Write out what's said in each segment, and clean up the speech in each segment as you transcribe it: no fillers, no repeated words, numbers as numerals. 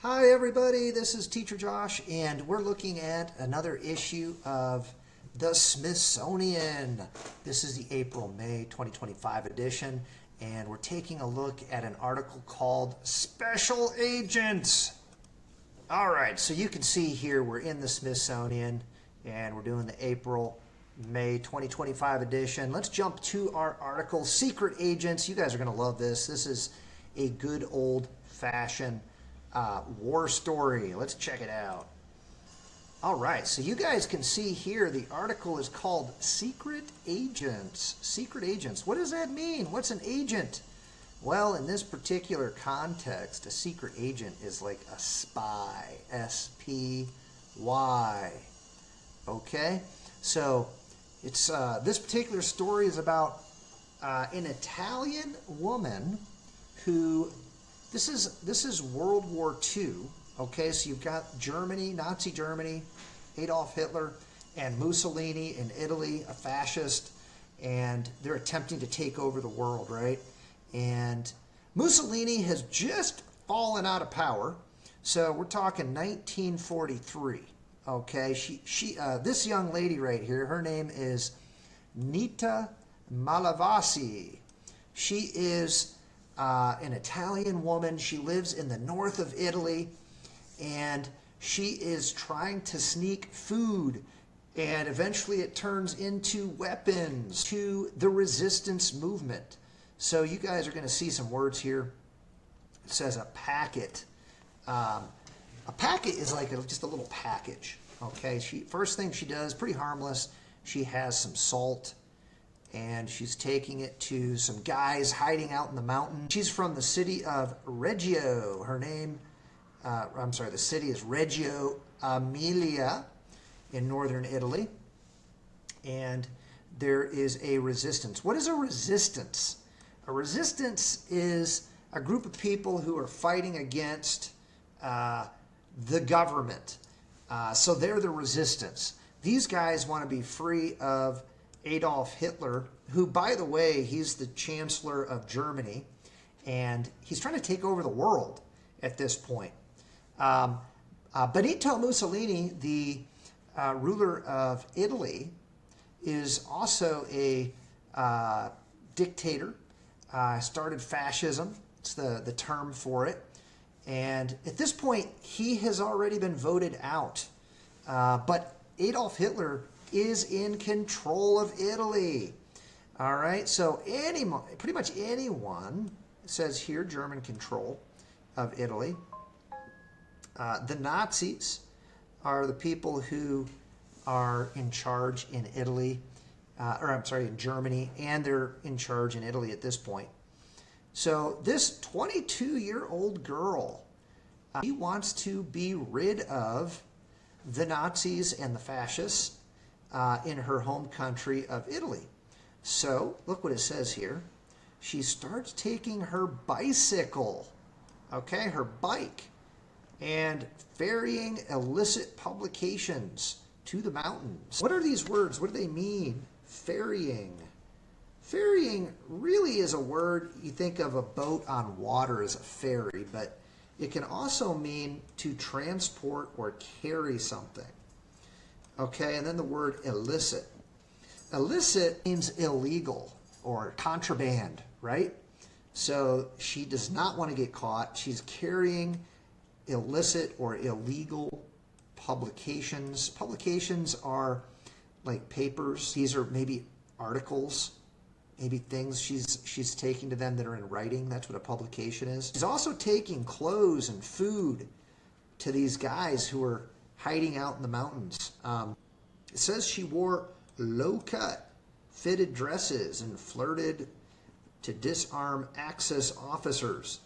Hi everybody, this is Teacher Josh and we're looking at another issue of the Smithsonian. This is the April-May 2025 edition and we're taking a look at an article called Special Agents. Alright, so you can see here we're in the Smithsonian and we're doing the April-May 2025 edition. Let's jump to our article, Secret Agents. You guys are going to love this. This is a good old-fashioned war story. Let's check it out. All right, so you guys can see here the article is called Secret Agents. Secret Agents. What does that mean? What's an agent? Well, in this particular context, a secret agent is like a spy. S-P-Y. Okay? So it's this particular story is about an Italian woman who This is World War II, okay? So you've got Germany, Nazi Germany, Adolf Hitler, and Mussolini in Italy, a fascist, and they're attempting to take over the world, right? And Mussolini has just fallen out of power, so we're talking 1943, okay? This young lady right here, her name is Nita Malavasi. She is an Italian woman. She lives in the north of Italy and she is trying to sneak food, and eventually it turns into weapons to the resistance movement. So you guys are going to see some words here. It says a packet. A packet is like just a little package. Okay, first thing she does, pretty harmless, she has some salt and she's taking it to some guys hiding out in the mountain. She's from the city of Reggio. Her name, the city is Reggio Emilia in northern Italy. And there is a resistance. What is a resistance? A resistance is a group of people who are fighting against the government. So they're the resistance. These guys want to be free of Adolf Hitler, who, by the way, he's the Chancellor of Germany, and he's trying to take over the world at this point. Benito Mussolini, the ruler of Italy, is also a dictator. Started fascism. It's the term for it. And at this point, he has already been voted out. But Adolf Hitler is in control of Italy. All right, so pretty much anyone, it says here, German control of Italy. The Nazis are the people who are in charge in Italy, in Germany, and they're in charge in Italy at this point. So this 22-year-old girl, she wants to be rid of the Nazis and the fascists in her home country of Italy. So look what it says here. She starts taking her bicycle, okay, her bike, and ferrying illicit publications to the mountains. What are these words? What do they mean? Ferrying. Ferrying really is a word, you think of a boat on water as a ferry, but it can also mean to transport or carry something. Okay, and then the word illicit. Illicit means illegal or contraband, right? So she does not want to get caught. She's carrying illicit or illegal publications. Publications are like papers. These are maybe articles, maybe things she's taking to them that are in writing. That's what a publication is. She's also taking clothes and food to these guys who are hiding out in the mountains. It says she wore low-cut, fitted dresses and flirted to disarm Axis officers.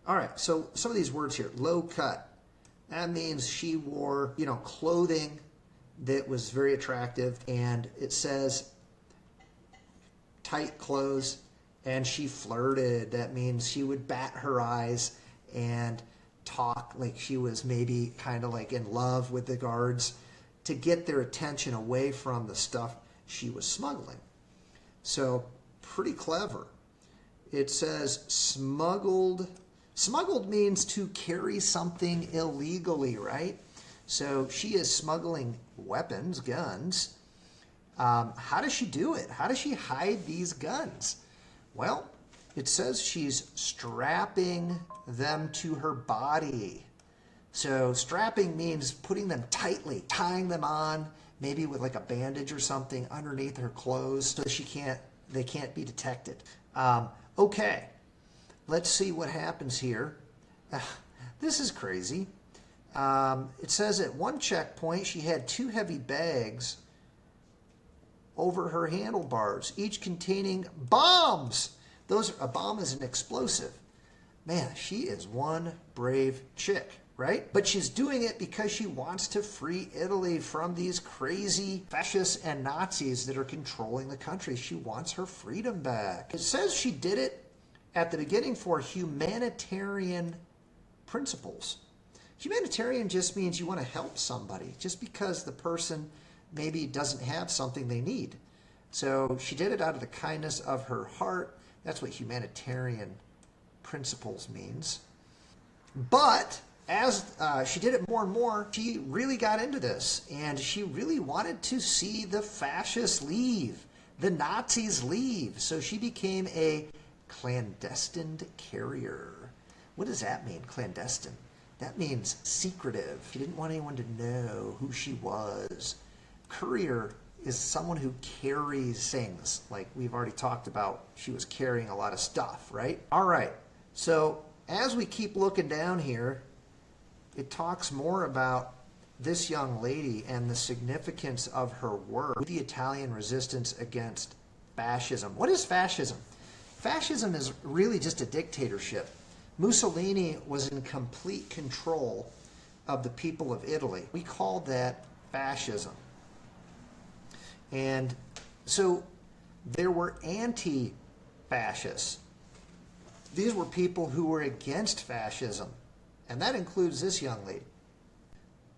All right, so some of these words here, low-cut. That means she wore, clothing that was very attractive, and it says tight clothes, and she flirted. That means she would bat her eyes and talk like she was maybe kind of like in love with the guards to get their attention away from the stuff she was smuggling. So pretty clever. It says smuggled Smuggled means to carry something illegally, right? So she is smuggling weapons, guns. How does she do it? How does she hide these guns? Well, it says she's strapping them to her body. So strapping means putting them tightly, tying them on, maybe with like a bandage or something underneath her clothes so they can't be detected. Okay, let's see what happens here. This is crazy. It says at one checkpoint she had 2 heavy bags over her handlebars, each containing bombs. A bomb is an explosive. Man, she is one brave chick, right? But she's doing it because she wants to free Italy from these crazy fascists and Nazis that are controlling the country. She wants her freedom back. It says she did it at the beginning for humanitarian principles. Humanitarian just means you want to help somebody just because the person maybe doesn't have something they need. So she did it out of the kindness of her heart. That's what humanitarian principles means. But as she did it more and more, she really got into this, and she really wanted to see the fascists leave, the Nazis leave. So she became a clandestine carrier. What does that mean, clandestine? That means secretive. She didn't want anyone to know who she was. Courier is someone who carries things. Like we've already talked about, she was carrying a lot of stuff, right? All right, so as we keep looking down here, it talks more about this young lady and the significance of her work with the Italian resistance against fascism. What is fascism? Fascism is really just a dictatorship. Mussolini was in complete control of the people of Italy. We called that fascism. And so there were anti-fascists. These were people who were against fascism. And that includes this young lady.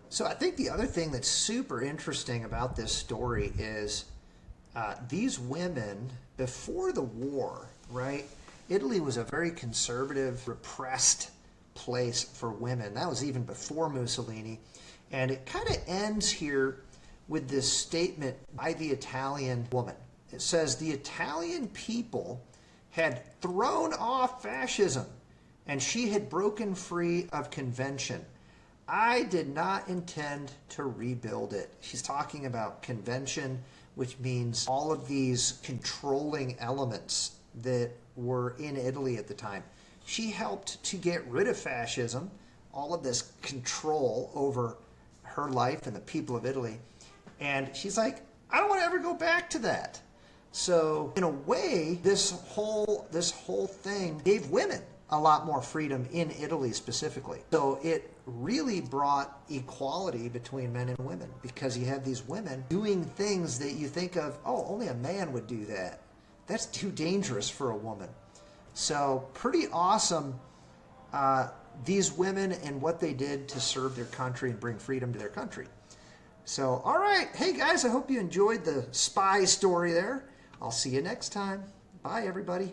So I think the other thing that's super interesting about this story is these women, before the war, right? Italy was a very conservative, repressed place for women. That was even before Mussolini. And it kind of ends here with this statement by the Italian woman. It says, the Italian people had thrown off fascism, and she had broken free of convention. I did not intend to rebuild it. She's talking about convention, which means all of these controlling elements that were in Italy at the time. She helped to get rid of fascism, all of this control over her life and the people of Italy. And she's like, I don't want to ever go back to that. So in a way, this whole thing gave women a lot more freedom in Italy specifically. So it really brought equality between men and women, because you have these women doing things that you think of, oh, only a man would do that. That's too dangerous for a woman. So pretty awesome, these women and what they did to serve their country and bring freedom to their country. So, all right. Hey, guys, I hope you enjoyed the spy story there. I'll see you next time. Bye, everybody.